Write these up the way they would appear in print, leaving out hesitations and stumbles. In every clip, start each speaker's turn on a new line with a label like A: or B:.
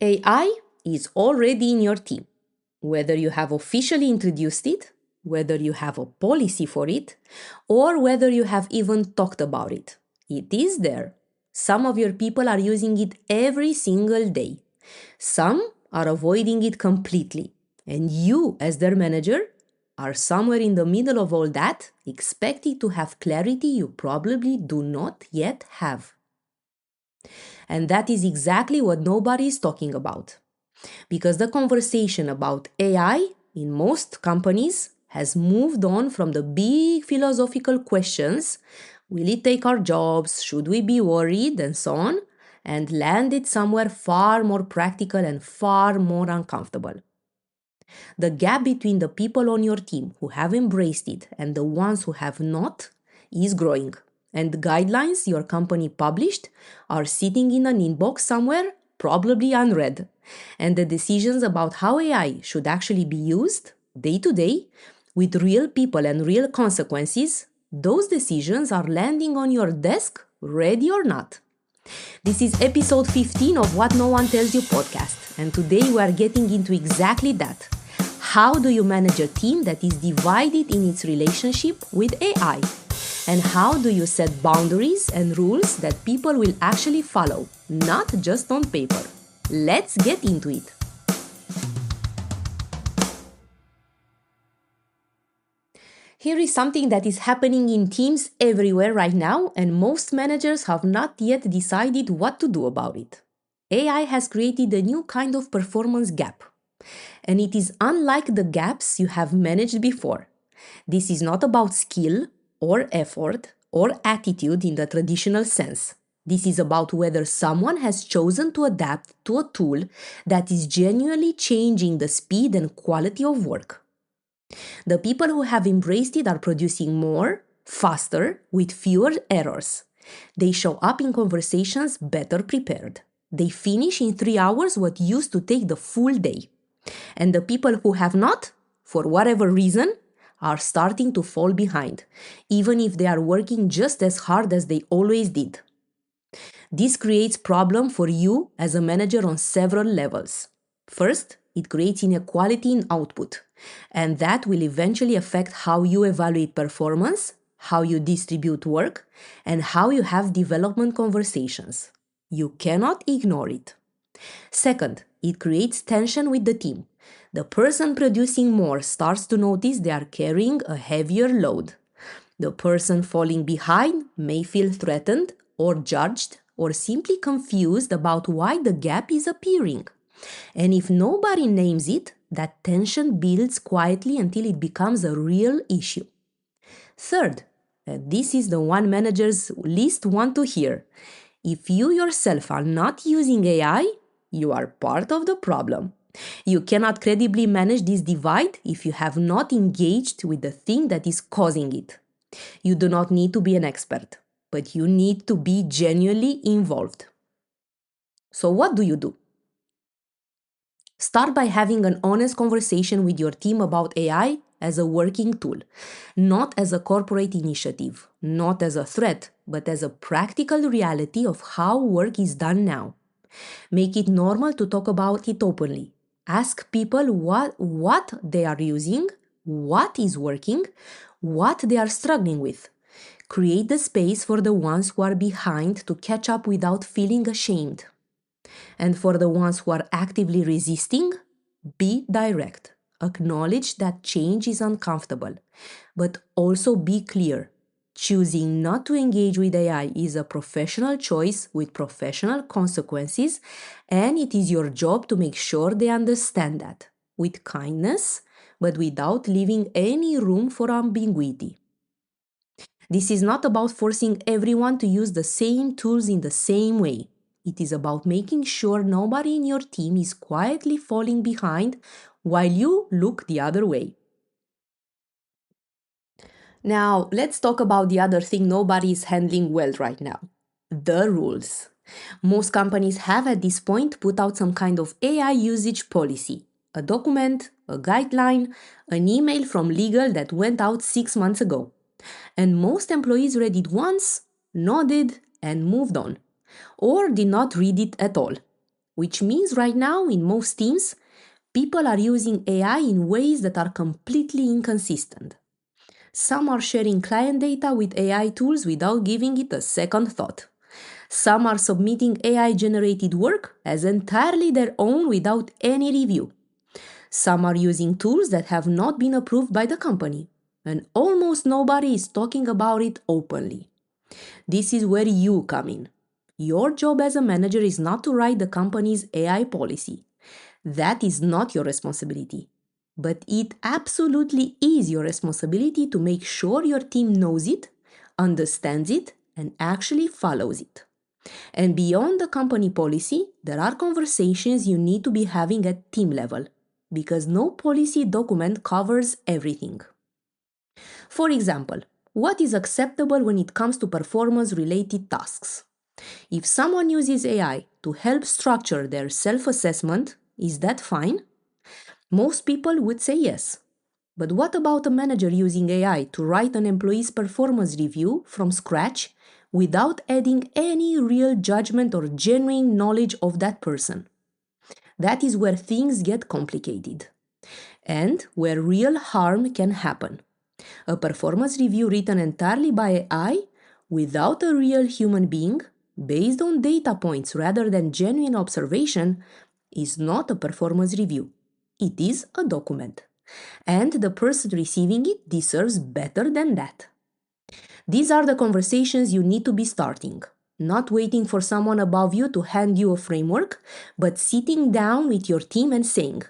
A: AI is already in your team. Whether you have officially introduced it, whether you have a policy for it, or whether you have even talked about it, it is there. Some of your people are using it every single day. Some are avoiding it completely. And you, as their manager, are somewhere in the middle of all that, expecting to have clarity you probably do not yet have. And that is exactly what nobody is talking about. Because the conversation about AI in most companies has moved on from the big philosophical questions, will it take our jobs, should we be worried, and so on, and landed somewhere far more practical and far more uncomfortable. The gap between the people on your team who have embraced it and the ones who have not is growing. And the guidelines your company published are sitting in an inbox somewhere, probably unread. And the decisions about how AI should actually be used day to day with real people and real consequences, those decisions are landing on your desk, ready or not. This is episode 15 of What No One Tells You podcast, and today we are getting into exactly that. How do you manage a team that is divided in its relationship with AI? And how do you set boundaries and rules that people will actually follow, not just on paper? Let's get into it. Here is something that is happening in teams everywhere right now, and most managers have not yet decided what to do about it. AI has created a new kind of performance gap, and it is unlike the gaps you have managed before. This is not about skill or effort or attitude in the traditional sense. This is about whether someone has chosen to adapt to a tool that is genuinely changing the speed and quality of work. The people who have embraced it are producing more, faster, with fewer errors. They show up in conversations better prepared. They finish in 3 hours what used to take the full day. And the people who have not, for whatever reason, are starting to fall behind, even if they are working just as hard as they always did. This creates problem for you as a manager on several levels. First, it creates inequality in output, and that will eventually affect how you evaluate performance, how you distribute work, and how you have development conversations. You cannot ignore it. Second, it creates tension with the team. The person producing more starts to notice they are carrying a heavier load. The person falling behind may feel threatened or judged or simply confused about why the gap is appearing. And if nobody names it, that tension builds quietly until it becomes a real issue. Third, and this is the one managers least want to hear, if you yourself are not using AI, you are part of the problem. You cannot credibly manage this divide if you have not engaged with the thing that is causing it. You do not need to be an expert, but you need to be genuinely involved. So what do you do? Start by having an honest conversation with your team about AI as a working tool, not as a corporate initiative, not as a threat, but as a practical reality of how work is done now. Make it normal to talk about it openly. Ask people what they are using, what is working, what they are struggling with. Create the space for the ones who are behind to catch up without feeling ashamed. And for the ones who are actively resisting, be direct. Acknowledge that change is uncomfortable, but also be clear. Choosing not to engage with AI is a professional choice with professional consequences, and it is your job to make sure they understand that, with kindness, but without leaving any room for ambiguity. This is not about forcing everyone to use the same tools in the same way. It is about making sure nobody in your team is quietly falling behind while you look the other way. Now, let's talk about the other thing nobody is handling well right now, the rules. Most companies have at this point put out some kind of AI usage policy, a document, a guideline, an email from legal that went out 6 months ago. And most employees read it once, nodded, and moved on, or did not read it at all. which means right now in most teams, people are using AI in ways that are completely inconsistent. Some are sharing client data with AI tools without giving it a second thought. Some are submitting AI-generated work as entirely their own without any review. Some are using tools that have not been approved by the company, and almost nobody is talking about it openly. This is where you come in. Your job as a manager is not to write the company's AI policy. That is not your responsibility. But it absolutely is your responsibility to make sure your team knows it, understands it, and actually follows it. And beyond the company policy, there are conversations you need to be having at team level, because no policy document covers everything. For example, what is acceptable when it comes to performance-related tasks? If someone uses AI to help structure their self-assessment, is that fine? Most people would say yes. But what about a manager using AI to write an employee's performance review from scratch without adding any real judgment or genuine knowledge of that person? That is where things get complicated and where real harm can happen. A performance review written entirely by AI without a real human being, based on data points rather than genuine observation, is not a performance review. It is a document. And the person receiving it deserves better than that. These are the conversations you need to be starting. Not waiting for someone above you to hand you a framework, but sitting down with your team and saying,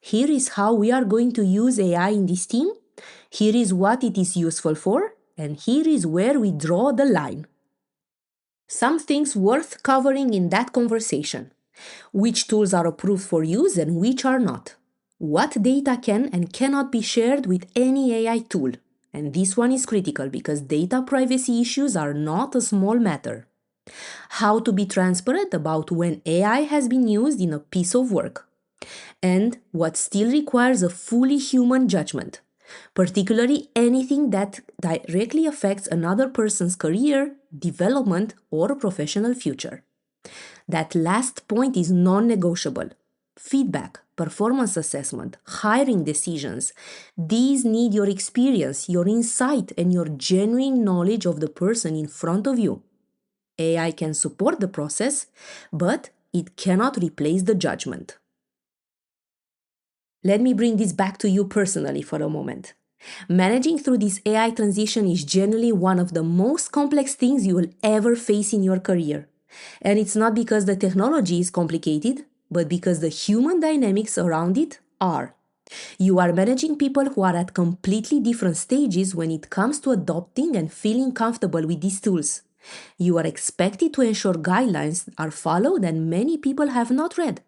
A: here is how we are going to use AI in this team, here is what it is useful for, and here is where we draw the line. Some things worth covering in that conversation. Which tools are approved for use and which are not. What data can and cannot be shared with any AI tool. And this one is critical because data privacy issues are not a small matter. How to be transparent about when AI has been used in a piece of work. And what still requires a fully human judgment, particularly anything that directly affects another person's career, development, or professional future. That last point is non-negotiable. Feedback, performance assessment, hiring decisions, these need your experience, your insight, and your genuine knowledge of the person in front of you. AI can support the process, but it cannot replace the judgment. Let me bring this back to you personally for a moment. Managing through this AI transition is generally one of the most complex things you will ever face in your career. And it's not because the technology is complicated, but because the human dynamics around it are. You are managing people who are at completely different stages when it comes to adopting and feeling comfortable with these tools. You are expected to ensure guidelines are followed and many people have not read.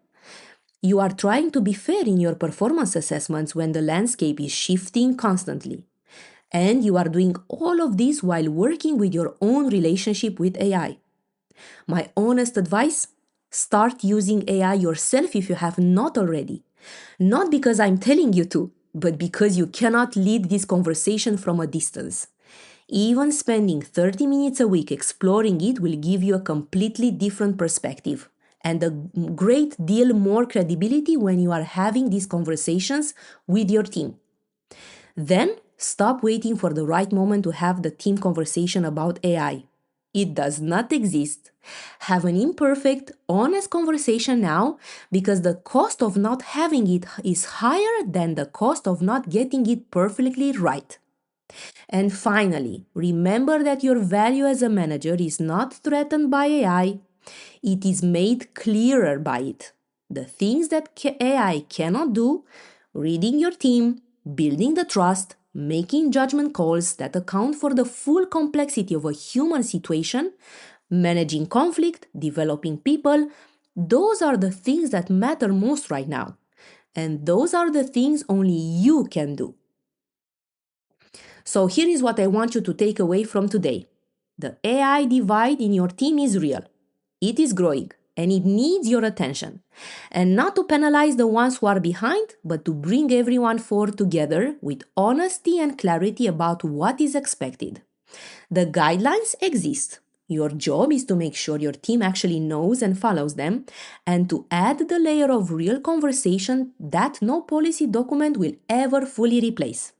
A: You are trying to be fair in your performance assessments when the landscape is shifting constantly. And you are doing all of this while working with your own relationship with AI. My honest advice? Start using AI yourself if you have not already. Not because I'm telling you to, but because you cannot lead this conversation from a distance. Even spending 30 minutes a week exploring it will give you a completely different perspective and a great deal more credibility when you are having these conversations with your team. Then stop waiting for the right moment to have the team conversation about AI. It does not exist. Have an imperfect, honest conversation now because the cost of not having it is higher than the cost of not getting it perfectly right. And finally, remember that your value as a manager is not threatened by AI. It is made clearer by it. The things that AI cannot do, reading your team, building the trust, making judgment calls that account for the full complexity of a human situation, managing conflict, developing people, those are the things that matter most right now. And those are the things only you can do. So here is what I want you to take away from today. The AI divide in your team is real. It is growing and it needs your attention. And not to penalize the ones who are behind, but to bring everyone forward together with honesty and clarity about what is expected. The guidelines exist. Your job is to make sure your team actually knows and follows them, and to add the layer of real conversation that no policy document will ever fully replace.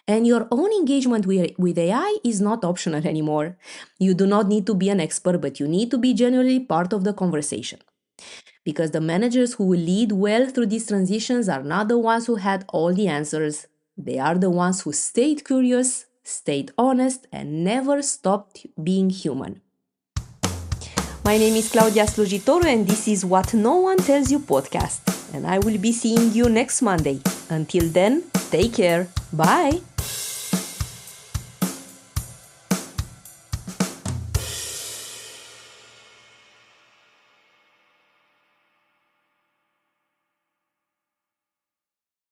A: And your own engagement with AI is not optional anymore. You do not need to be an expert, but you need to be genuinely part of the conversation. Because the managers who will lead well through these transitions are not the ones who had all the answers. They are the ones who stayed curious, stayed honest, and never stopped being human. My name is Claudia Slujitoru, and this is What No One Tells You podcast. And I will be seeing you next Monday. Until then, take care. Bye.